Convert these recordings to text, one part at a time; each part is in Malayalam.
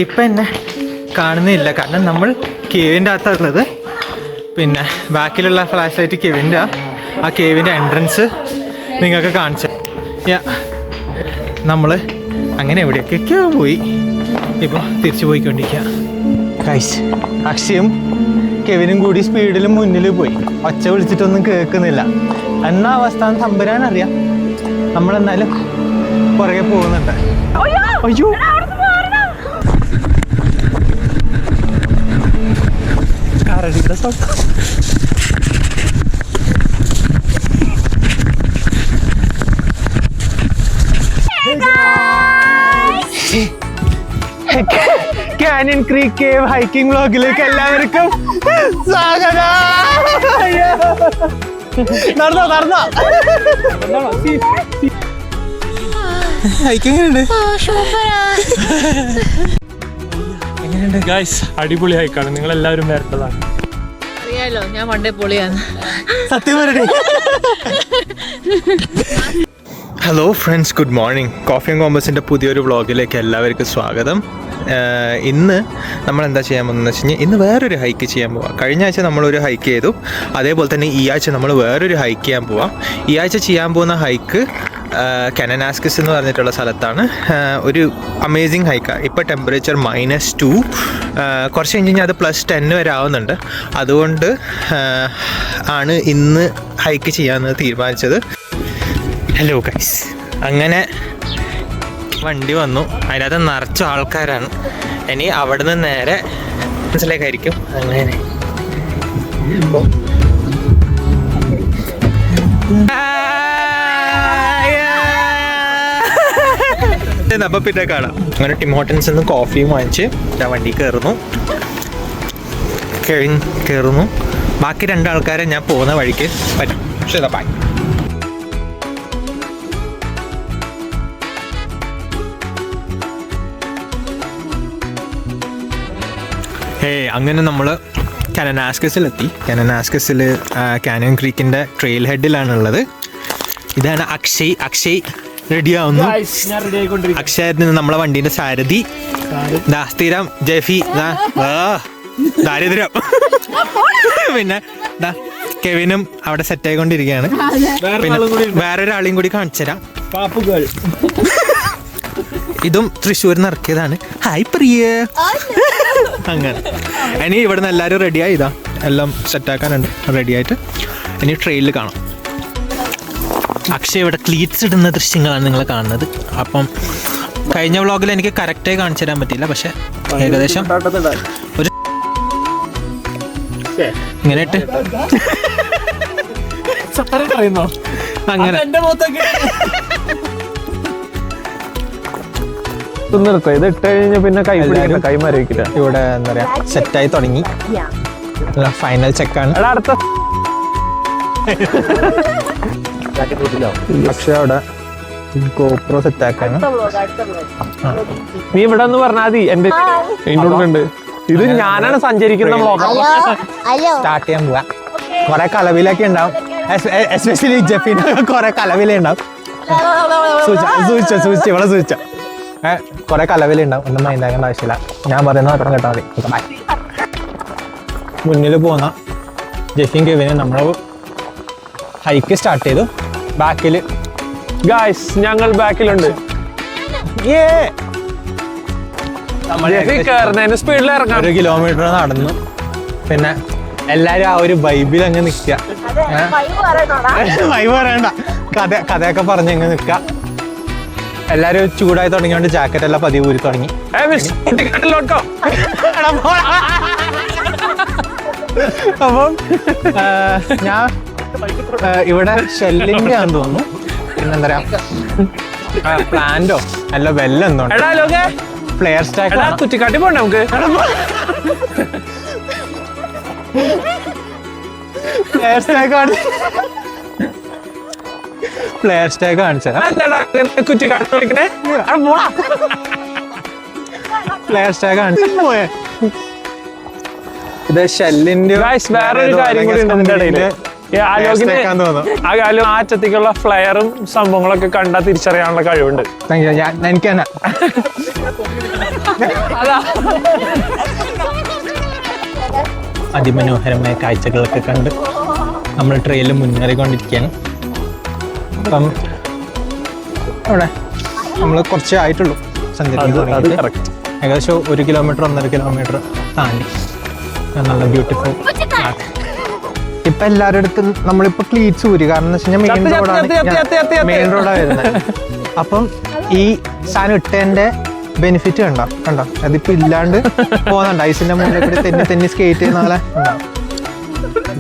ഇപ്പം എന്നെ കാണുന്നില്ല, കാരണം നമ്മൾ കേവിൻ്റെ അകത്തുള്ളത്. പിന്നെ ബാക്കിലുള്ള ഫ്ലാഷ് ലൈറ്റ് കേവിൻ്റെ ആ കേവിൻ്റെ എൻട്രൻസ് നിങ്ങൾക്ക് കാണിച്ചു. നമ്മൾ അങ്ങനെ എവിടെയൊക്കെ പോയി ഇപ്പോൾ തിരിച്ചു പോയിക്കൊണ്ടിരിക്കുക. ഗൈസ്, അക്ഷയും കെവിനും കൂടി സ്പീഡിൽ മുന്നിൽ പോയി. ഒച്ച വിളിച്ചിട്ടൊന്നും കേൾക്കുന്നില്ല. എന്നാ അവസ്ഥ തമ്പുരാനറിയാം. നമ്മളെന്നാലും പുറകെ പോകുന്നുണ്ട്. അയ്യോ, കരടിയുടെ sound. Canyon creek cave hiking വ്ലോഗിലേക്ക് എല്ലാവർക്കും സ്വാഗതം. നടന്നോ ഹൈക്കിംഗ് ഉണ്ട്. എങ്ങനെയുണ്ട് ഗൈസ്? അടിപൊളി ഹൈക്കാണ്, നിങ്ങൾ എല്ലാവരും വരേണ്ടതാണ്. അറിയാലോ, ഞാൻ പണ്ടേ പൊളിയാണ്. സത്യം പറയണേ. Hello friends, good morning. Coffee and കോമ്പസിൻ്റെ പുതിയൊരു വ്ളോഗിലേക്ക് എല്ലാവർക്കും സ്വാഗതം. ഇന്ന് നമ്മൾ എന്താ ചെയ്യാൻ പോകുന്നതെന്ന് വെച്ച് കഴിഞ്ഞാൽ ഇന്ന് വേറൊരു ഹൈക്ക് ചെയ്യാൻ പോവാം. കഴിഞ്ഞ ആഴ്ച നമ്മളൊരു ഹൈക്ക് ചെയ്തു, അതേപോലെ തന്നെ ഈ ആഴ്ച നമ്മൾ വേറൊരു ഹൈക്ക് ചെയ്യാൻ പോവാം. ഈ ആഴ്ച ചെയ്യാൻ പോകുന്ന ഹൈക്ക് കനനാസ്കസ് എന്ന് പറഞ്ഞിട്ടുള്ള സ്ഥലത്താണ്. ഒരു അമേസിങ് ഹൈക്കാണ്. ഇപ്പോൾ ടെമ്പറേച്ചർ -2, കുറച്ച് കഴിഞ്ഞ് കഴിഞ്ഞാൽ അത് +10 വരെ ആവുന്നുണ്ട്. അതുകൊണ്ട് ആണ് ഇന്ന് ഹൈക്ക് ചെയ്യാമെന്ന് തീരുമാനിച്ചത്. ഹലോ ഗൈസ്, അങ്ങനെ വണ്ടി വന്നു, അതിനകത്ത് നിറച്ച ആൾക്കാരാണ്. ഇനി അവിടെ നിന്ന് നേരെ മനസ്സിലേക്കായിരിക്കും. അങ്ങനെ അപ്പം പിന്നെ കാണാം. അങ്ങനെ ടിം ഹോട്ടൻസ് നിന്ന് കോഫിയും വാങ്ങിച്ച് വണ്ടി കയറുന്നു. ബാക്കി 2 ആൾക്കാരെ ഞാൻ പോകുന്ന വഴിക്ക് പറ്റും. ശരി, ബൈ. അങ്ങനെ നമ്മൾ കനനാസ്കസിലെത്തി. കനനാസ്കസിൽ കാനിയൻ ക്രീക്കിൻ്റെ ട്രെയിൽ ഹെഡിലാണുള്ളത്. ഇതാണ് അക്ഷയ് റെഡിയാവുന്നു. അക്ഷയായിരുന്നു നമ്മളെ വണ്ടീൻ്റെ സാരഥി. സ്ഥിരം ജെഫി ദാരിദ്ര്യം. പിന്നെ കെവിനും അവിടെ സെറ്റ് ആയിക്കൊണ്ടിരിക്കുകയാണ്. പിന്നെ വേറൊരാളെയും കൂടി കാണിച്ചു തരാം. ഇതും തൃശ്ശൂരിൽ നിന്ന് ഇറക്കിയതാണ്. ഹായ് പ്രിയ. അങ്ങനെ ഇനി ഇവിടെ നിന്ന് എല്ലാവരും റെഡിയായി. എല്ലാം സെറ്റാക്കാനുണ്ട്, റെഡിയായിട്ട് ഇനി ട്രെയിനിൽ കാണാം. അക്ഷയ് ഇവിടെ ക്ലീറ്റ്സ് ഇടുന്ന ദൃശ്യങ്ങളാണ് നിങ്ങൾ കാണുന്നത്. അപ്പം കഴിഞ്ഞ വ്ളോഗിൽ എനിക്ക് കറക്റ്റായി കാണിച്ചു തരാൻ പറ്റിയില്ല, പക്ഷെ ഏകദേശം ഒരു ഇങ്ങനെ ഇട്ട് അങ്ങനെ ഇത് ഇട്ട് കഴിഞ്ഞാൽ പിന്നെ കൈമാറിക്കില്ല. ഇവിടെ എന്താ പറയാ സെറ്റായി തുടങ്ങി. ഫൈനൽ ചെക്കാണ്. പക്ഷെ അവിടെ ഗോപ്രോ സെറ്റാക്കാണ്. നീ ഇവിടെ ഒന്ന് പറഞ്ഞാൽ മതി. എന്റെ ഉണ്ട്. ഇത് ഞാനാണ് സഞ്ചരിക്കുന്ന സ്റ്റാർട്ട് ചെയ്യാൻ പോവാ. കുറെ കലവിലൊക്കെ ഉണ്ടാവും, എസ്പെഷ്യലി ജെഫിന് കുറെ കലവിലുണ്ടാവും. സൂചിച്ച ഇവിടെ സൂചിച്ച കുറെ കലവിലുണ്ടാവും. ഒന്നും മൈൻഡാക്കേണ്ട ആവശ്യമില്ല, ഞാൻ പറയുന്ന മാത്രം കേട്ടാൽ മതി. മുന്നിൽ പോകുന്ന ജെഫിൻ കെവിനും നമ്മൾ ഹൈക്ക് സ്റ്റാർട്ട് ചെയ്തു. ബാക്കിൽ ഗായ്സ് ഞങ്ങൾ ബാക്കിലുണ്ട്. സ്പീഡിൽ ഇറങ്ങാം. 1 കിലോമീറ്റർ നടന്നു. പിന്നെ എല്ലാരും ആ ഒരു വൈബിൽ അങ്ങ് നിൽക്കുക. വൈബ് പറയണ്ട, കഥയൊക്കെ പറഞ്ഞ് അങ്ങ് നിൽക്കുക. എല്ലാരും ചൂടായി തുടങ്ങിയോണ്ട് ജാക്കറ്റ് എല്ലാം പതിവ് ഊരി തുടങ്ങി. അപ്പം ഞാൻ ഇവിടെ ഷെല്ലിന്റെ ആണെന്ന് തോന്നുന്നു. പിന്നെന്താ പറയാ പ്ലാന്റോ അല്ല വെല്ലെന്തോ പ്ലെയർ സ്റ്റാക്ക് കുറ്റിക്കാട്ടി പോണ്ട നമുക്ക്. പ്ലെയർ സ്റ്റാക്ക് കാണിച്ചാ കുറ്റിക്കാട്ടി വിളിക്കണേ. പ്ലെയർ സ്റ്റാക്ക് കാണിച്ചു പോയേ. ഇത് ഷെല്ലിന്റെ വേറൊരു കാര്യം കൂടി ഉണ്ട് ഇതിന്റെ ഇടയില്. കേൾക്കാൻ തോന്നുന്നു. ആ അറ്റത്തേക്കുള്ള ഫ്ലെയറും സംഭവങ്ങളൊക്കെ കണ്ടാൽ തിരിച്ചറിയാനുള്ള കഴിവുണ്ട്. Thank you. എനിക്ക് തന്നെ അതാ അതിമനോഹരമായ കാഴ്ചകളൊക്കെ കണ്ട് നമ്മൾ ട്രെയിനിൽ മുന്നേറിക്കൊണ്ടിരിക്കുകയാണ്. അപ്പം അവിടെ നമ്മൾ കുറച്ചേ ആയിട്ടുള്ളൂ സഞ്ചരിക്കാൻ. ഏകദേശം 1 കിലോമീറ്റർ 1.5 കിലോമീറ്റർ താണ്ടി നല്ല ബ്യൂട്ടിഫുൾ. ഇപ്പൊ എല്ലാവരുടെ അടുത്തും നമ്മളിപ്പോ ക്ലീറ്റ്സ് ഊരി, കാരണം എന്ന് വെച്ച് കഴിഞ്ഞാൽ മെയിൻ റോഡാണ് വരുന്നത്. അപ്പം ഈ സാധനം ഇട്ടതിന്റെ ബെനിഫിറ്റ് കണ്ടോ അതിപ്പോ ഇല്ലാണ്ട് പോകുന്നുണ്ട്. ഐസിന്റെ മുകളിൽ കൂടി തെന്നി സ്കേറ്റ് ചെയ്യുന്ന പോലെ.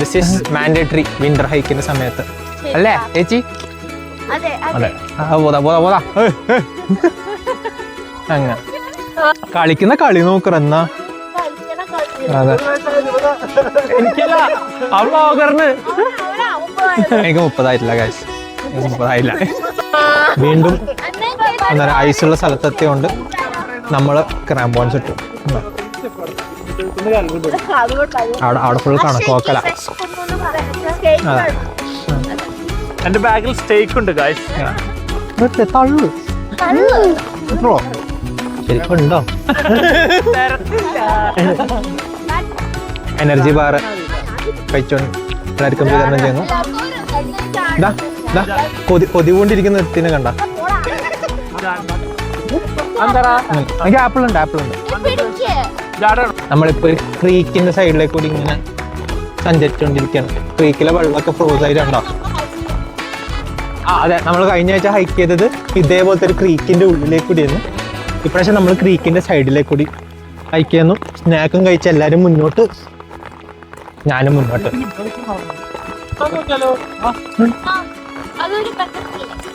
ദിസ് ഈസ് മാൻഡേറ്ററി വിന്റർ ഹൈക്കിന്റെ സമയത്ത് അല്ലേ ചേച്ചി? അതെ. പോതാ അങ്ങനെ കളിക്കുന്ന കളി നോക്കറെന്നാ. അതെ, എനിക്കല്ല ആ വ്ളോഗറിന്. എനിക്ക് 30 ആയിട്ടില്ല ഗൈസ്, 30 ആയില്ല. വീണ്ടും ഐസുള്ള സ്ഥലത്തെത്തിയോണ്ട് നമ്മള് ക്രാമ്പോൺസ് ഇട്ടു. അവിടെ ഫുൾ കണക്കോക്കല. എന്റെ ബാഗിൽ സ്റ്റേക്ക് ഉണ്ട് ഗൈസ്. തള്ളു ശരിക്കുണ്ടോ? എനർജി ബാർ കഴിച്ചോണ്ട് എല്ലാവർക്കും വിതരണം ചെയ്യുന്നു. കൊതികൊണ്ടിരിക്കുന്ന വ്യക്തിനെ കണ്ട. എനിക്ക് ആപ്പിൾ ഉണ്ട്. നമ്മളിപ്പോ ക്രീക്കിന്റെ സൈഡിലേക്ക് കൂടി ഇങ്ങനെ സഞ്ചരിച്ചുകൊണ്ടിരിക്കുകയാണ്. ക്രീക്കിലെ വെള്ളമൊക്കെ ഫ്രോസ് ആയിട്ടുണ്ടോ? അതെ, നമ്മൾ കഴിഞ്ഞ ആഴ്ച ഹൈക്ക് ചെയ്തത് ഇതേപോലത്തെ ഒരു ക്രീക്കിന്റെ ഉള്ളിലേക്ക് കൂടിയായിരുന്നു. ഇപ്രാവശ്യം നമ്മൾ ക്രീക്കിന്റെ സൈഡിലേക്ക് കൂടി ഹൈക്ക് ചെയ്യുന്നു. സ്നാക്കും കഴിച്ച എല്ലാവരും മുന്നോട്ട്, ഞാനും മുന്നോട്ട്.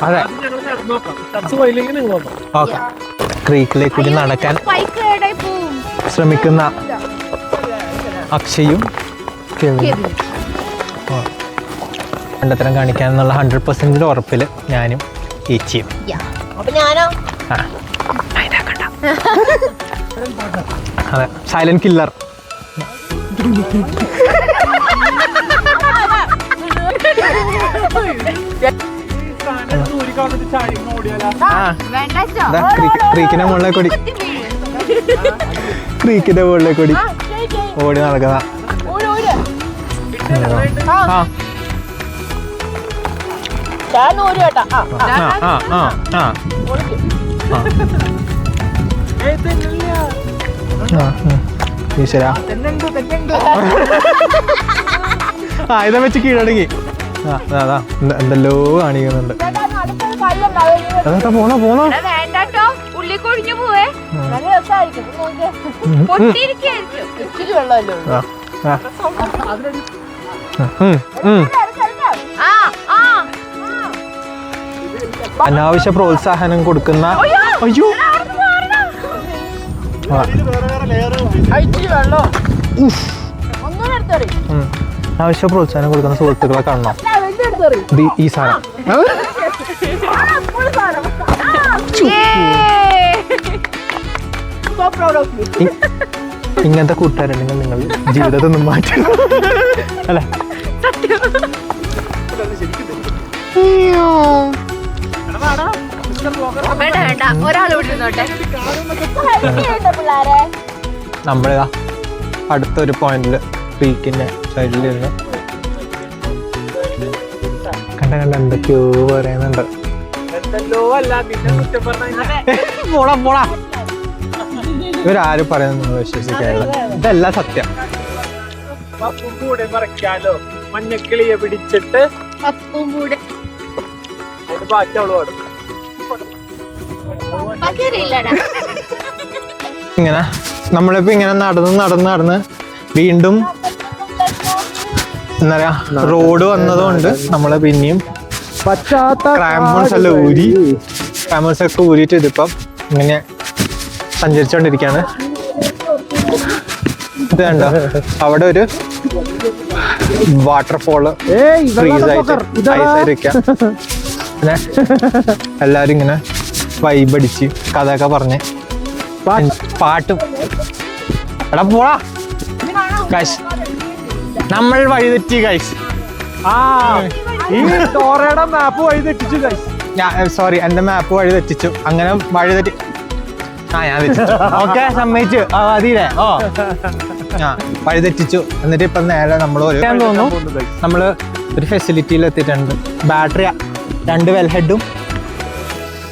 അതെ, ഓക്കെ. ക്രീക്കിലേക്ക് കൂടി നടക്കാൻ ശ്രമിക്കുന്ന അക്ഷയും രണ്ടത്തരം കാണിക്കാന്നുള്ള 100% ഉറപ്പിൽ ഞാനും ചേച്ചിയും. അതെ, സൈലന്റ് കില്ലർ. ക്രീക്കിന്റെ മുകളിലെ കൂടി ഓടി നടക്കുന്ന. ഈശ്വരാ, ഇതാ വെച്ച് കീഴടങ്ങി. അതാ എന്തെല്ലോ കാണിക്കുന്നുണ്ട്. പോണോ അനാവശ്യ പ്രോത്സാഹനം കൊടുക്കുന്ന. അയ്യോ, അനാവശ്യ പ്രോത്സാഹനം കൊടുക്കുന്ന സുഹൃത്തുക്കളെ കാണണം. ഈ സാധനം ഇങ്ങനത്തെ കൂട്ടുകാരുണ്ടെങ്കിൽ നിങ്ങൾ ജീവിതത്തിൽ നിന്നും മാറ്റി അല്ലെ? നമ്മളിതാ അടുത്തൊരു പോയിന്റില് ക്രീക്കിന്റെ സൈഡിൽ ഇരുന്ന് കണ്ട എന്തൊക്കെയോ പറയുന്നുണ്ട്. പോളാ ഇവരാരും പറയുന്നത് നിങ്ങൾ വിശ്വസിക്കാറില്ല. ഇതല്ല സത്യം. മഞ്ഞക്കിളിയെ പിടിച്ചിട്ട് ഇങ്ങനെ നമ്മളിപ്പോ ഇങ്ങനെ നടന്ന് വീണ്ടും എന്താ പറയാ റോഡ് വന്നതുകൊണ്ട് നമ്മള് പിന്നെയും ക്രാമ്പോൺസ് എല്ലാം ക്രാമ്പോൺസ് ഒക്കെ ഊരിയിട്ട് ഇതിപ്പം ഇങ്ങനെ സഞ്ചരിച്ചോണ്ടിരിക്കാണ്. ഇത് കണ്ടോ, അവിടെ ഒരു വാട്ടർഫോള് ഐസായിരിക്കാം. പിന്നെ എല്ലാരും ഇങ്ങനെ വൈബടിച്ച് കഥയൊക്കെ പറഞ്ഞ് പാട്ടും. എടാ പോടാ ഗൈസ്, നമ്മൾ വഴിതെറ്റി ഗൈസ്. ആ ഈ ഡോറയുടെ മാപ്പ് വഴി തെറ്റിച്ചു ഗൈസ്. സോറി, എന്റെ മാപ്പ് വഴി തെറ്റിച്ചു. അങ്ങനെ വഴി തെറ്റി ഞാൻ തെറ്റിച്ചു. ഓക്കെ, സമ്മതിച്ചു. മതിയില്ലേ? വഴി തെറ്റിച്ചു. എന്നിട്ട് ഇപ്പൊ നേരെ നമ്മൾ തോന്നുന്നു നമ്മള് ഒരു ഫെസിലിറ്റിയിൽ എത്തിയിട്ടുണ്ട്. ബാറ്ററി 2 വെൽ ഹെഡും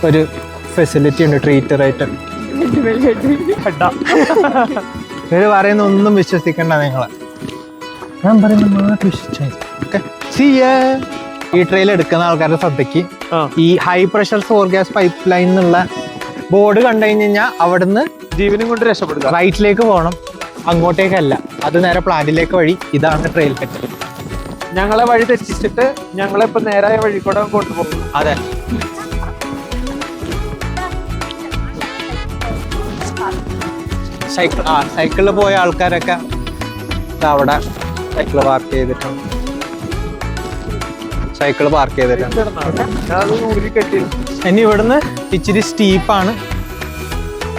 ഒരു ഫെസിലിറ്റി ഉണ്ട് ട്രീറ്ററായിട്ട്. ഇവര് പറയുന്ന ഒന്നും വിശ്വസിക്കണ്ട നിങ്ങള്. ഞാൻ പറയുന്നത് മാത്രം വിശ്വസിച്ചു. ഓക്കെ, ഈ ട്രെയിൽ എടുക്കുന്ന ആൾക്കാരുടെ ശ്രദ്ധയ്ക്ക് ഈ high pressure four gas pipe line എന്നുള്ള ബോർഡ് കണ്ടു കഴിഞ്ഞാൽ അവിടുന്ന് ജീവനും കൊണ്ട് രക്ഷപ്പെടുക. റൈറ്റിലേക്ക് പോകണം, അങ്ങോട്ടേക്കല്ല. അത് നേരെ പ്ലാന്റിലേക്ക് വഴി. ഇതാണ് ട്രെയിൽ കെട്ട്. ഞങ്ങളെ വഴി തെറ്റിച്ചിട്ട് ഞങ്ങളിപ്പോ നേരായ വഴി കൂടെ കൊണ്ടുപോകും. അതെ, സൈക്കിളിൽ പോയ ആൾക്കാരൊക്കെ അവിടെ സൈക്കിള് പാർക്ക് ചെയ്തിട്ടുണ്ട്. ഇനി ഇവിടുന്ന് ഇച്ചിരി സ്റ്റീപ്പാണ്.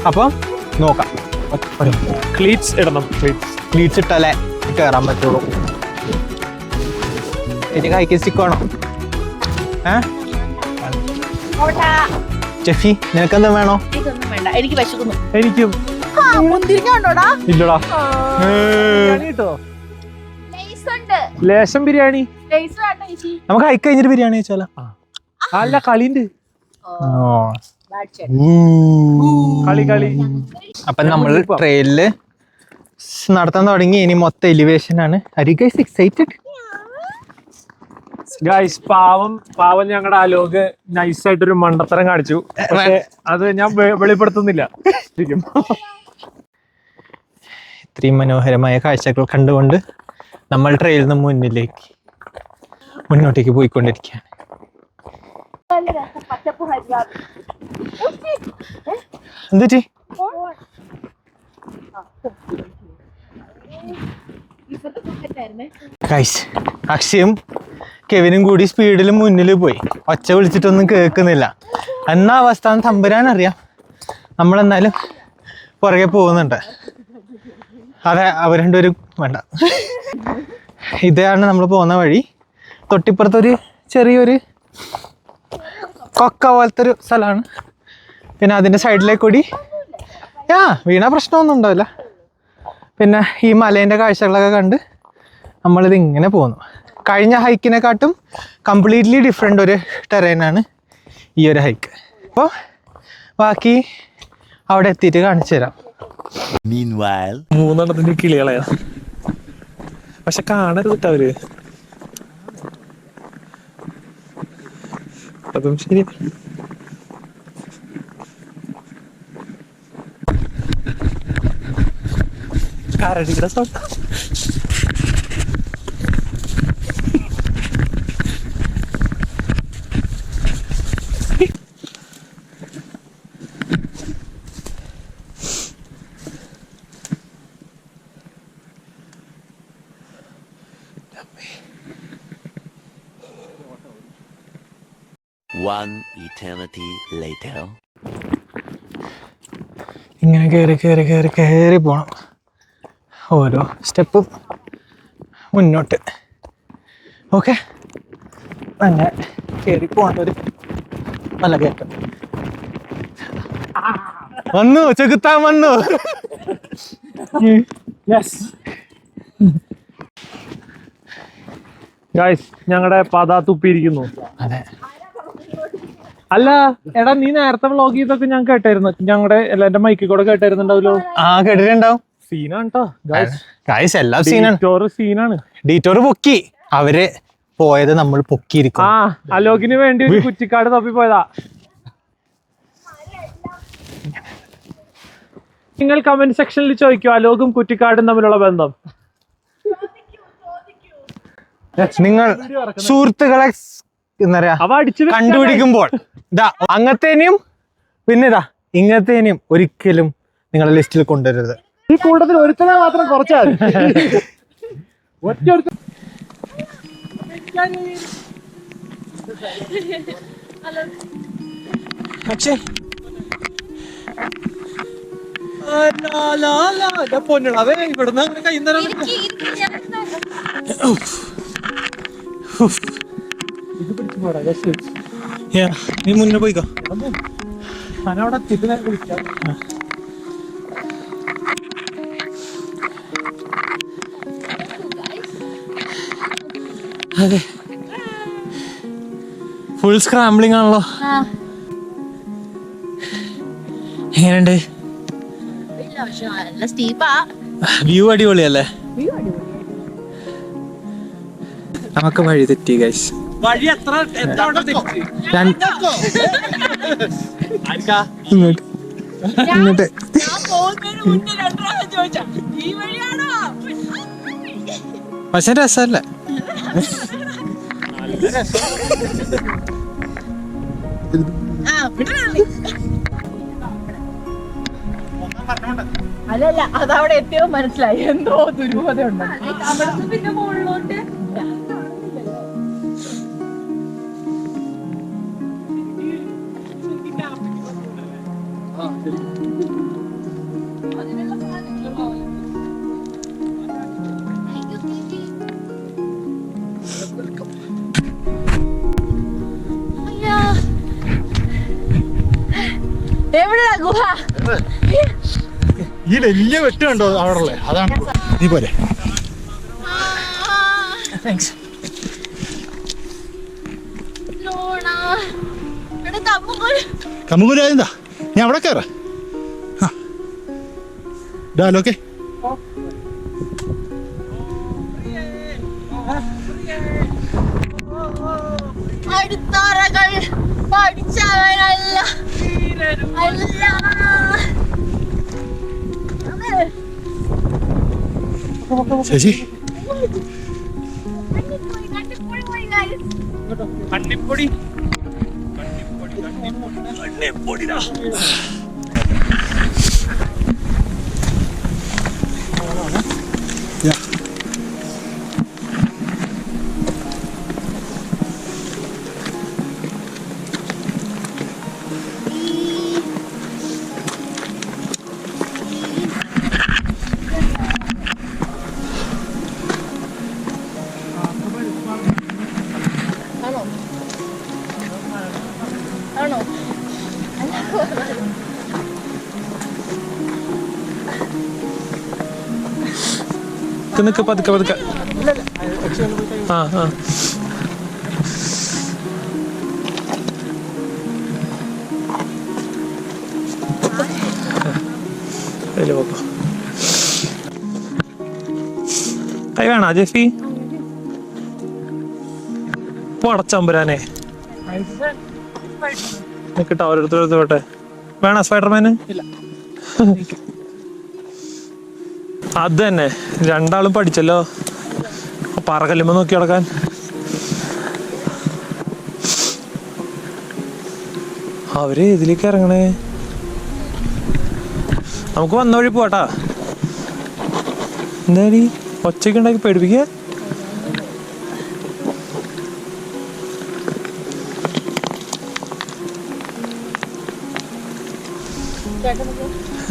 അപ്പം നോക്കാം. ക്ലീറ്റ്സ് ഇടണം. ക്ലീറ്റ്സ് ഇട്ടാലേ കയറാൻ പറ്റുള്ളൂ. എനിക്ക് ഹൈക്ക് സ്റ്റിക്ക് വേണം. ജെഫി, നിനക്കെന്താ വേണോ? ഇതൊന്നും വേണ്ട, എനിക്ക് വിശക്കുന്നു. എനിക്കും മുന്തിരിക്കണ്ടോടാ? ഇല്ലടാ. ലേശം ബിരിയാണി. നമുക്ക് ഹൈക്ക് കഴിഞ്ഞിട്ട് ബിരിയാണി വെച്ചാലോ? അല്ല, കളിണ്ട്. കളി. അപ്പൊ നമ്മൾ ട്രെയിനില് നടത്താൻ തുടങ്ങി. ഇനി മൊത്തം എലിവേഷൻ ആണ്. Excited guys? പാവം ഞങ്ങളുടെ ആലോക് നൈസായിട്ടൊരു മണ്ടത്തരം കാണിച്ചു. പക്ഷെ അത് ഞാൻ വെളിപ്പെടുത്തുന്നില്ല. ഇത്രയും മനോഹരമായ കാഴ്ചകൾ കണ്ടുകൊണ്ട് നമ്മൾ ട്രെയിനിൽ നിന്ന് മുന്നോട്ടേക്ക് പോയിക്കൊണ്ടിരിക്കുകയാണ്. എന്തുറ്റി? അക്ഷയും കെവിനും കൂടി സ്പീഡിൽ മുന്നിൽ പോയി. ഒച്ച വിളിച്ചിട്ടൊന്നും കേൾക്കുന്നില്ല. എന്നാ അവസ്ഥ തമ്പുരാൻ അറിയാം. നമ്മളെന്നാലും പുറകെ പോകുന്നുണ്ട്. അതെ, അവർ രണ്ടുപേരും വേണ്ട. ഇതാണ് നമ്മൾ പോകുന്ന വഴി. തൊട്ടിപ്പുറത്തൊരു ചെറിയൊരു കൊക്ക പോലത്തെ ഒരു സ്ഥലമാണ്. പിന്നെ അതിൻ്റെ സൈഡിലേക്ക് കൂടി വീണ പ്രശ്നമൊന്നും ഉണ്ടാവില്ല. പിന്നെ ഈ മലേൻ്റെ കാഴ്ചകളൊക്കെ കണ്ട് നമ്മളിത് ഇങ്ങനെ പോകുന്നു. കഴിഞ്ഞ ഹൈക്കിനെക്കാട്ടും കംപ്ലീറ്റ്ലി ഡിഫറെൻ്റ് ഒരു ടെറൈനാണ് ഈ ഒരു ഹൈക്ക്. അപ്പോൾ ബാക്കി അവിടെ എത്തിയിട്ട് കാണിച്ചു തരാം. മൂന്നെണ്ണത്തിന്റെ കിളികളെയാ. പക്ഷെ കാണരുത് അവര്. അതും ശരി. കരടിയുടെ സൗണ്ട്. One eternity later. ഇങ്ങനെ കയറി പോണം. ഓരോ സ്റ്റെപ്പും മുന്നോട്ട്. ഓക്കെ, അങ്ങനെ കയറി പോകേണ്ട ഒരു നല്ല കയറ്റം. വന്നു, ചെകുത്താൻ വന്നു. ഗൈസ്, ഞങ്ങളുടെ പാത തുപ്പിയിരിക്കുന്നു. അതെ. അല്ല എടാ, നീ നേരത്തെ വ്ളോഗ് ചെയ്തൊക്കെ ഞാൻ കേട്ടായിരുന്നു. ഞങ്ങളുടെ എന്റെ മൈക്കിൽ കൂടെ കേട്ടായിരുന്നുണ്ടാവല്ലോ. കേട്ടിട്ടുണ്ടാവും. സീനാണ് കേട്ടോ ഗൈസ്, എല്ലാം സീനാണ്. സീനാണ്. ഡീറ്റോർ പൊക്കി. അവര് പോയത് നമ്മൾ പൊക്കിയിരിക്കും. അലോകിന് വേണ്ടി ഒരു കുറ്റിക്കാട് തപ്പി പോയതാ. നിങ്ങൾ കമന്റ് സെക്ഷനിൽ ചോദിക്കൂ, അലോകും കുറ്റിക്കാടും തമ്മിലുള്ള ബന്ധം. നിങ്ങൾ സുഹൃത്തുക്കളെ എന്താ പറയാ കണ്ടുപിടിക്കുമ്പോൾ അങ്ങനത്തേനെയും പിന്നെ ഇങ്ങനത്തേനെയും ഒരിക്കലും നിങ്ങളുടെ ലിസ്റ്റിൽ കൊണ്ടുവരരുത്. ഈ കൂട്ടത്തിൽ ഒരുത്തനെ മാത്രം കുറച്ചാൽ ഒറ്റ പൊന്നട ഇവിടുന്ന് അങ്ങനെ കൈ നീ മുന്നേ പോയിക്കോ. അതെ, ഫുൾ സ്ക്രാംബ്ലിംഗ് ആണല്ലോ. എങ്ങനെയുണ്ട്? വ്യൂ അടിപൊളിയല്ലേ? നമുക്ക് വഴി തെറ്റി ഗൈസ്. ഇങ്ങോട്ട് പക്ഷെ രസമല്ല. അല്ലല്ല, അതവിടെ എത്തിയോ മനസ്സിലായി. എന്തോ ദുരൂഹത ഉണ്ട്. പിന്നെ മുകളിലോട്ട് എവിടെയാ ഗുഹ? ഈ വലിയ വെട്ട് കണ്ടോ അവിടെ ഉള്ളത്? അതാണ്. നീ പോരെ. കമ്മുകുരായെന്താ ഞാൻ അവിടെ കയറാ. ഓക്കെ. അടിത്തറകൾ പഠിച്ചവനല്ല. ശശി കണ്ണിപ്പൊടി നിക്ക് പതുക്കെ പതുക്കെ. ആ ആ കൈ വേണോ ജെഫി? പടച്ചമ്പുരാനെ നിക്കട്ടെ, ഓരോരുത്തർ പോട്ടെ. വേണോ സ്പൈഡർമാന്? അത് തന്നെ, രണ്ടാളും പഠിച്ചല്ലോ പാറക്കല്ലുമ്പോ നോക്കി നടക്കാൻ. അവര് ഇതിലേക്ക് ഇറങ്ങണേ. നമുക്ക് വന്ന വഴി പോട്ടാ. എന്തായാലും ഒച്ചയ്ക്ക് ഉണ്ടാക്കി പേടിപ്പിക്കുക.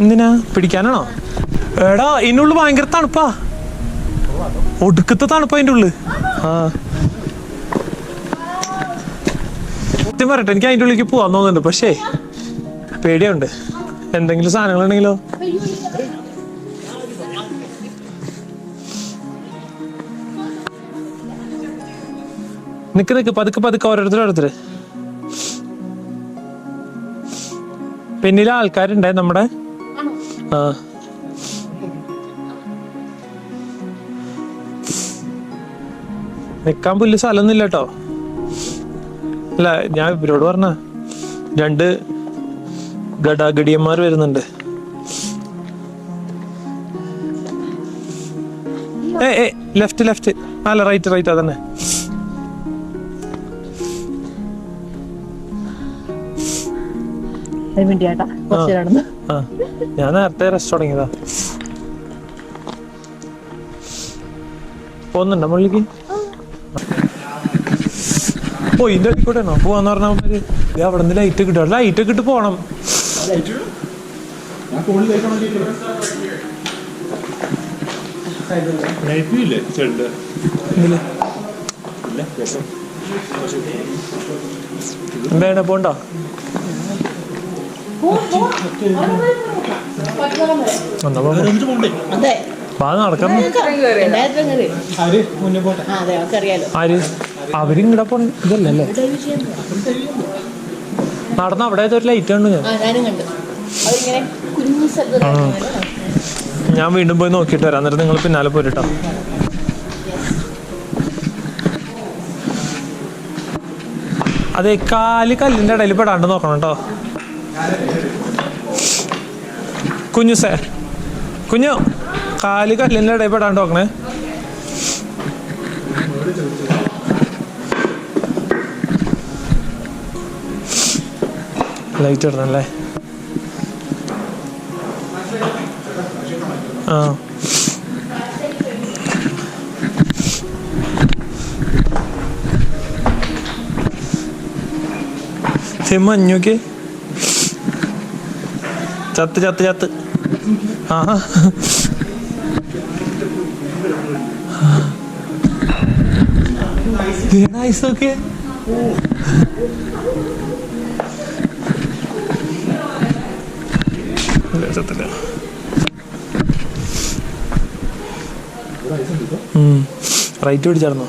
എന്തിനാ, പിടിക്കാനാണോ? എടാ ഇതിൻ്റെ ഉള്ളിൽ ഭയങ്കര തണുപ്പാ, ഒടുക്കത്തെ തണുപ്പാ അതിൻ്റെ ഉള്ളിൽ. ആ സത്യം പറയട്ടെ, എനിക്ക് അതിൻ്റെ ഉള്ളിലേക്ക് പോവാൻ തോന്നുന്നുണ്ട്, പക്ഷേ പേടിയുണ്ട്. എന്തെങ്കിലും സാധനങ്ങളുണ്ടെങ്കിലോ? നിക്ക് പതുക്കെ പതുക്കെ ഓരോരുത്തർ. പിന്നിലെ ആൾക്കാരുണ്ടേ നമ്മുടെ. ആ നിക്കാൻ പുല്ല് സ്ഥലമൊന്നുമില്ല കേട്ടോ. അല്ല, ഞാൻ ഇവരോട് പറഞ്ഞ 2 ഗടാഗടിയന്മാർ വരുന്നുണ്ട്. ലെഫ്റ്റ് അല്ല റൈറ്റ് അതന്നെ. ഞാൻ നേരത്തെ റെസ്റ്റ് തുടങ്ങിയതാ. പോകുന്നുണ്ടോ മുള്ളിക്ക്? ഓ ഇതിന്റെ അടിക്കൂടെയാണോ പോവാന്ന് പറഞ്ഞാൽ? അവിടെ നിന്ന് ലൈറ്റ് കിട്ടും, ലൈറ്റ് ഒക്കെ ഇട്ട് പോണം. എന്താ പോണ്ടോ? നടക്കാം. ആര് അവരിങ്ങടെ പോ ഇതല്ലേ നടന്ന അവിടെ ഒരു ലൈറ്റ് ഉണ്ട്. ഞാൻ വീണ്ടും പോയി നോക്കിയിട്ട് വരാം. എന്നിട്ട് നിങ്ങൾ പിന്നാലെ പോരിട്ടോ. അതെ, കല്ലിന്റെ ഇടയിൽ പെടാണ്ട് നോക്കണം കേട്ടോ. കുഞ്ഞു കല്ലിന്റെ ഇടയിൽ പെടാണ്ട് നോക്കണേ. ലൈറ്റ് ഇടണല്ലേ? ആ മഞ്ഞൊക്കെ ചത്ത്. ആ ഐസൊക്കെ റൈറ്റ് പിടിച്ചായിരുന്നോ?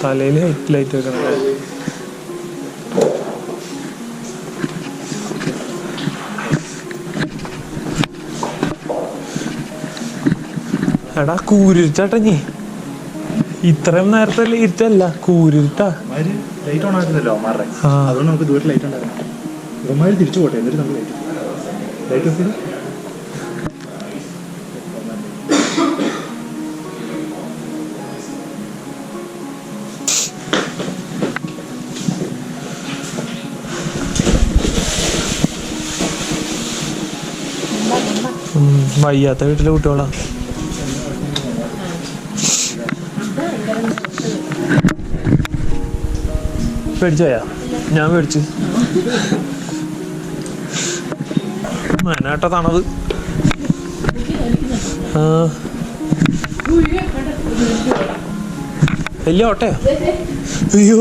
തലയിൽ ലൈറ്റ് വെക്കണം. എടാ കൂരിരുട്ടാ നീ ഇത്രയും നേരത്തെ ഇരുട്ടല്ല, കൂരിരുട്ടാ. ലൈറ്റ് ഓൺ ആക്കുന്നില്ലോ അവന്മാരുടെ, അതുകൊണ്ട് നമുക്ക് ദൂരെ ലൈറ്റ് ഉണ്ടാക്കണം. ഇവന്മാർ തിരിച്ചു പോട്ടെ, എന്നിട്ട് നമുക്ക് ലൈറ്റ് ഓഫ് ചെയ്ത് വയ്യാത്ത വീട്ടിലെ കുട്ടികളാ. പേടിച്ചോയാ? ഞാൻ പേടിച്ചു. മനാട്ട തണത്. വലിയ ഓട്ടയാ. അയ്യോ,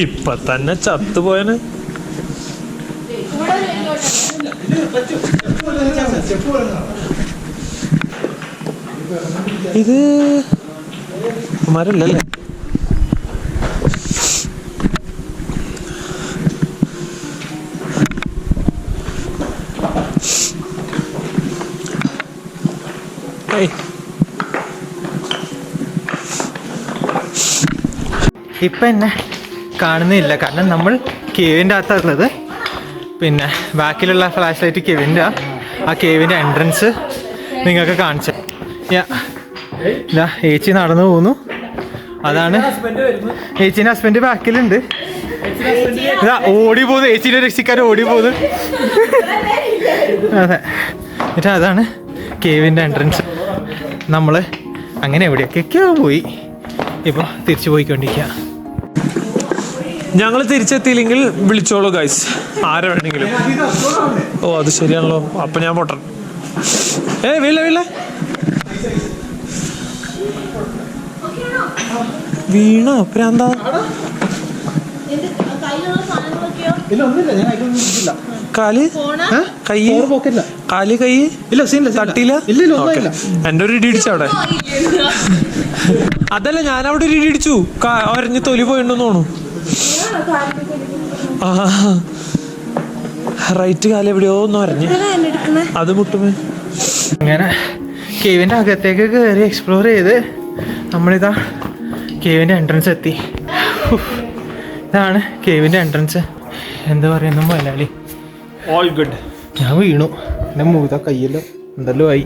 ഇപ്പൊ തന്നെ ചത്തുപോയന്. ഇത് മരല്ലേ? ഇപ്പം എന്നെ കാണുന്നില്ല, കാരണം നമ്മൾ കേവിൻ്റെ അകത്തുള്ളത്. പിന്നെ ബാക്കിലുള്ള ഫ്ലാഷ് ലൈറ്റ് കേവിൻ്റെ ആ കേവിൻ്റെ എൻട്രൻസ് നിങ്ങൾക്ക് കാണിച്ചു. ഇതാ ഏച്ചി നടന്നു പോകുന്നു. അതാണ് ഏച്ചീൻ്റെ ഹസ്ബൻഡ് ബാക്കിലുണ്ട്. ഇതാ ഓടി പോകുന്നു, ഏച്ചീൻ്റെ രക്ഷിക്കാർ ഓടി പോകുന്നു. അതെ, എന്നിട്ട് അതാണ് കേവിൻ്റെ എൻട്രൻസ്. നമ്മൾ അങ്ങനെ എവിടെയൊക്കെയൊക്കെയോ പോയി, ഇപ്പോൾ തിരിച്ചു പോയിക്കൊണ്ടിരിക്കുക. ഞങ്ങൾ തിരിച്ചെത്തിയില്ലെങ്കിൽ വിളിച്ചോളൂ ഗൈസ്, ആരെ വേണമെങ്കിലും. ഓ അത് ശരിയാണല്ലോ, അപ്പം ഞാൻ പൊട്ടൻ. വീഴ വീണ പ്രാന്താ. കാല് കൈ കാല് കൈ തട്ടിയില്ല. എന്റെ ഒരു ഇടി ഇടിച്ചു അവിടെ. അതല്ല, ഞാൻ അവിടെ ഒരു ഇടി ഇടിച്ചു, ഒരഞ്ഞ് തൊലി പോയിണ്ടെന്ന് തോന്നുന്നു. ആ റൈറ്റ് കാല് എവിടെയോ ഒന്ന് ഒരഞ്ഞ്, അത് മുട്ടുമേ. അങ്ങനെ കേവിൻ്റെ അകത്തേക്ക് കയറി എക്സ്പ്ലോർ ചെയ്ത് നമ്മളിതാ കേവിൻ്റെ എൻട്രൻസ് എത്തി. ഇതാണ് കേവിൻ്റെ എൻട്രൻസ്. എന്താ പറയുന്നു മലയാളി? All good. ഞാൻ വീണു, എൻ്റെ മൂത കയ്യിലോ എന്തെല്ലോ ആയി.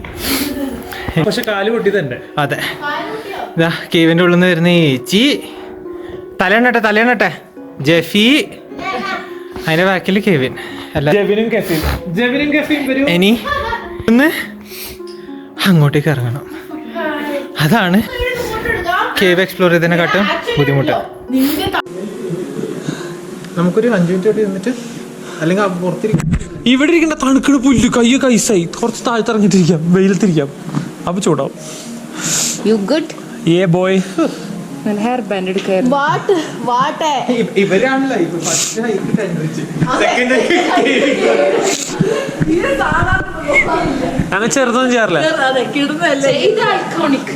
പക്ഷെ കാല് പൊട്ടി തന്നെ. അതെ, ഇതാ കേവിൻ്റെ ഉള്ളിൽ നിന്ന് വരുന്ന ഏച്ചി. തലയണട്ടെ ജെഫി. അതിന്റെ ബാക്കിൽ കെവിൻ ജെവിനും കെഫിൻ വരും. ഇനി ഒന്ന് അങ്ങോട്ടേക്ക് ഇറങ്ങണം. അതാണ് കേവ് എക്സ്പ്ലോർ ചെയ്തതിനെക്കാട്ടും ബുദ്ധിമുട്ട്. നമുക്കൊരു 5 മിനിറ്റ് ഇരുന്നിട്ട് അല്ലെങ്കിൽ പുറത്തിരിക്കും. ഇവിടെ ഇരിക്കുന്ന തണുക്കണ പുല്ല് കയ്യൊക്കെ ഐസായി. കുറച്ച് താഴ്ത്തിറങ്ങിട്ടിരിക്കാം, വെയിലത്തിരിക്കാം, അപ്പൊ ചൂടാവും. You good? ഏ ബോയ്. Hair band എടുക്കായിരുന്നു. What? ഇവരാണല്ലോ ഇപ്പൊ ഫസ്റ്റ് ഹൈക്ക് സെക്കൻഡ് അങ്ങനെ ചെറുതൊന്നും ചെയ്യാറില്ല. അതെ കിടുന്നല്ലേ ഇത് ഐക്കോണിക്.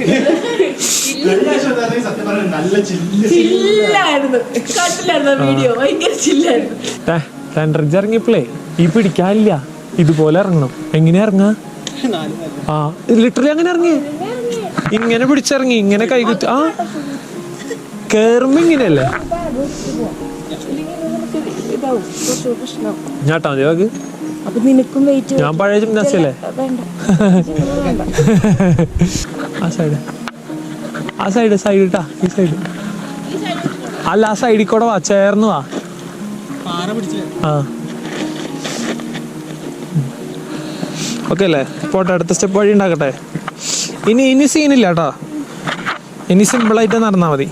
സത്യം പറഞ്ഞാൽ നല്ല ചില്ലായിരുന്നു. കണ്ടില്ലായിരുന്നു വീഡിയോ, ഭയങ്കര ചില്ലായിരുന്നു. രണ്ടരഞ്ച് ഇറങ്ങിയപ്പോളേ ഈ പിടിക്കാനില്ല, ഇതുപോലെ ഇറങ്ങണം. എങ്ങനെ ഇറങ്ങാ? ആ ലിറ്ററലി അങ്ങനെ ഇറങ്ങി, ഇങ്ങനെ പിടിച്ചിറങ്ങി, ഇങ്ങനെ കൈകുത്തി. ആ കേറുമ്പോ ഇങ്ങനെയല്ലേ? ഞാട്ടാ മതി വാക്ക്. അപ്പൊ നിനക്കും വെയിറ്റ്. ഞാൻ പഴയ ജിംനാസി അല്ലേ. ആ സൈഡ് ഇട്ടാ, ഈ സൈഡ് അല്ല, ആ സൈഡിൽ കൂടെ വാ, ചേർന്ന് വാ. ആ ഓക്കെ അല്ലേ? പോട്ടെ, അടുത്ത സ്റ്റെപ്പ് വഴി ഉണ്ടാക്കട്ടെ. ഇനി സീനില്ല കേട്ടോ, ഇനി സിമ്പിളായിട്ട് നടന്നാൽ മതി.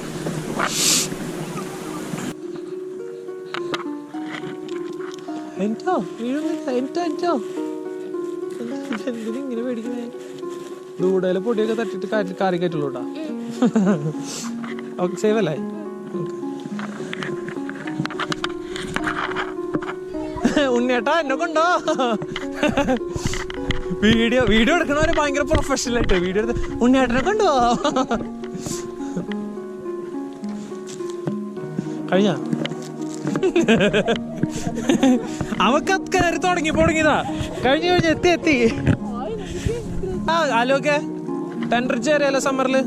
ഇങ്ങനെ പേടിക്കുന്നേ? ദൂടയിലെ പൊടിയൊക്കെ തട്ടിട്ട് കാറി കയറ്റുള്ളൂ കേട്ടോ. ഓക്കെ, സേവ് അല്ലേ? ഉണ്ണിയേട്ടാ എന്നെ കൊണ്ടോ? വീഡിയോ എടുക്കണവരെ ഭയങ്കര പ്രൊഫഷണൽ ആയിട്ട് വീഡിയോ എടുത്ത് ഉണ്ണിയേട്ടനെ കൊണ്ടോ? കഴിഞ്ഞ അവക്ക് കയറി തുടങ്ങിയതാ. കഴിഞ്ഞ എത്തി. ആ ആലോക്കെ ടെൻഡറിച്ച് കയറിയല്ലോ സമ്മറില്.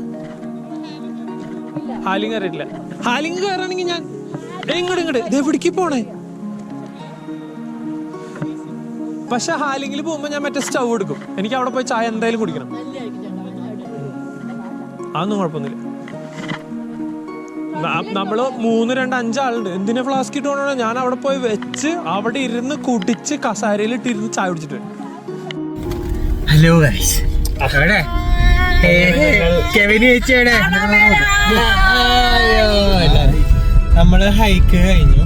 ഹാലിങ് കയറിയിട്ടില്ല. ഹാലിങ് കയറാണെങ്കിൽ ഞാൻ ഇങ്ങോട്ട് എവിടേക്ക് പോണേ? പക്ഷെ ഹാലിങ്ങിൽ പോകുമ്പോ ഞാൻ മറ്റേ സ്റ്റൗ എടുക്കും. എനിക്ക് അവിടെ പോയി ചായ എന്തായാലും കുടിക്കണം. അതൊന്നും കുഴപ്പമൊന്നുമില്ല. നമ്മള് 3, 2, 5 ആളുണ്ട്. എന്തിനാ ഫ്ലാസ്ക് ഇട്ട് കൊണ്ടോ? ഞാൻ അവിടെ പോയി വെച്ച് അവിടെ ഇരുന്ന് കുടിച്ച് കസാരയിലിട്ട് ഇരുന്ന് ചായ കുടിച്ചിട്ട്. ഹലോ ഗൈസ്, നമ്മള് ഹൈക്ക് കഴിഞ്ഞു,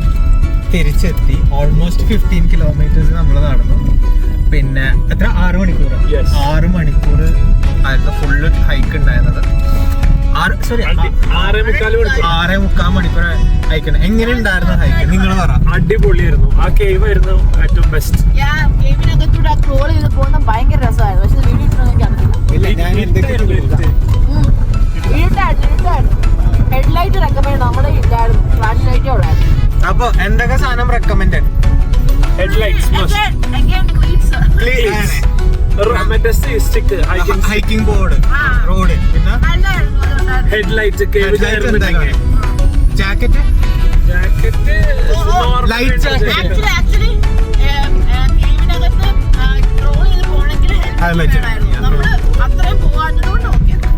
തിരിച്ചെത്തി. ഓൾമോസ്റ്റ് 15 കിലോമീറ്റേഴ്സ് നമ്മൾ നടന്നു. പിന്നെ എത്ര 6 മണിക്കൂർ 6 മണിക്കൂർ ആയിരുന്നു ഫുള്ള് ഹൈക്ക് ഉണ്ടായിരുന്നത്. 6.25 മണിക്കൂർ ഹൈക്ക്. എങ്ങനെ ഉണ്ടായിരുന്നു ഹൈക്ക്? നിങ്ങൾ പറ. അടിപൊളിയായിരുന്നു. ആ കേവ് ആയിരുന്നു ഏറ്റവും ബെസ്റ്റ്. കേവിനകത്തൂടെ ക്രോൾ ചെയ്ത് പോകുന്ന ഭയങ്കര രസമായിരുന്നു. പക്ഷെ വീഡിയോ ഹെഡ്ലൈറ്റ് റെക്കമെൻഡ് നമ്മുടെ ഇല്ലായിരുന്നു, ഫ്ലാഷ് ലൈറ്റേ ഉള്ളായിരുന്നു. അപ്പൊ എന്തൊക്കെ സാധനം റെക്കമെൻഡ്? ഹൈക്കിംഗ് ബോർഡ്, റോഡ്, പിന്നെ headlight, jacket, light jacket,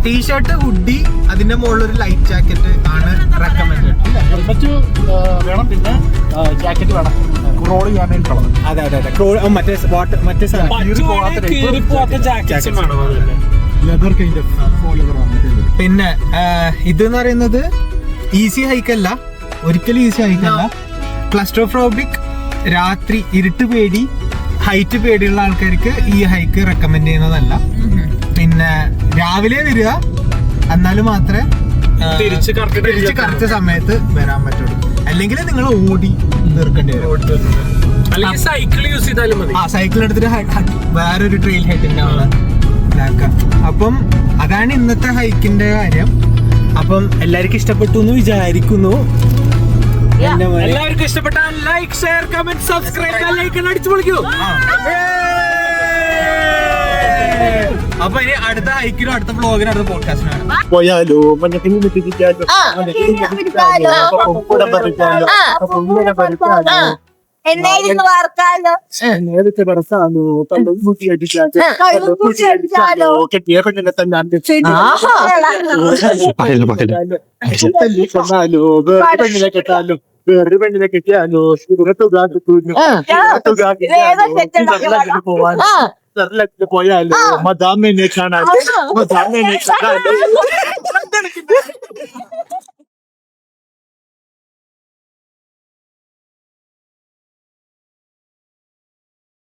t-shirt, hoodie, അതിന്റെ മുകളിൽ ഒരു ലൈറ്റ് ജാക്കറ്റ് ആണ് റെക്കമെൻഡ്. ഹെൽമെറ്റ് വേണം, പിന്നെ ജാക്കറ്റ് വേണം, റോൾ ചെയ്യാൻ വേണ്ടിയിട്ടുള്ളത്. അതെ മറ്റേ പിന്നെ ഇതെന്ന് പറയുന്നത് ഈസി ഹൈക്കല്ല, ഒരിക്കലും ഈസി ഹൈക്കല്ല. ക്ലസ്ട്രോഫോബിക്, രാത്രി ഇരുട്ട് പേടി, ഹൈറ്റ് പേടിയുള്ള ആൾക്കാർക്ക് ഈ ഹൈക്ക് റെക്കമെൻഡ് ചെയ്യുന്നതല്ല. പിന്നെ രാവിലെ വരിക, എന്നാലും മാത്രമേ തിരിച്ച് കറക്റ്റ് സമയത്ത് വരാൻ പറ്റുള്ളൂ. അല്ലെങ്കിൽ നിങ്ങൾ ഓടി തീർക്കേണ്ടി വരും. സൈക്കിൾ യൂസ് ചെയ്താലും മതി. സൈക്കിൾ എടുത്തിട്ട് വേറൊരു ട്രെയിൽ ഹൈറ്റിന്റെ അവിടെ ഇതാക്കാം. അപ്പം അതാണ് ഇന്നത്തെ ഹൈക്കിന്റെ കാര്യം. അപ്പം എല്ലാവർക്കും ഇഷ്ടപ്പെട്ടു എന്ന് വിചാരിക്കുന്നു. എല്ലാവർക്കും ഇഷ്ടപ്പെട്ടാൽ like, share, comment, subscribe, like അടിച്ചു പൊളിക്കൂ. അപ്പൊ ഇനി അടുത്ത ഹൈക്കിനും അടുത്ത വ്ളോഗിനും അടുത്ത പോഡ്കാസ്റ്റിനാണ്. പോയാലോ മഞ്ഞക്കിനി പിടിക്കാലോ, നേരത്തെ പറത്താലോ, തൂക്കി അടിച്ചാലോ, കെട്ടിയ പെണ്ണിനെ തന്നെ പെണ്ണിനെ കെട്ടാലോ, വേറൊരു പെണ്ണിനെ കിട്ടിയാലോ പോവാൻ പോയാലോ മദാമിനെ കാണാൻ മദാമിനെ കാണാൻ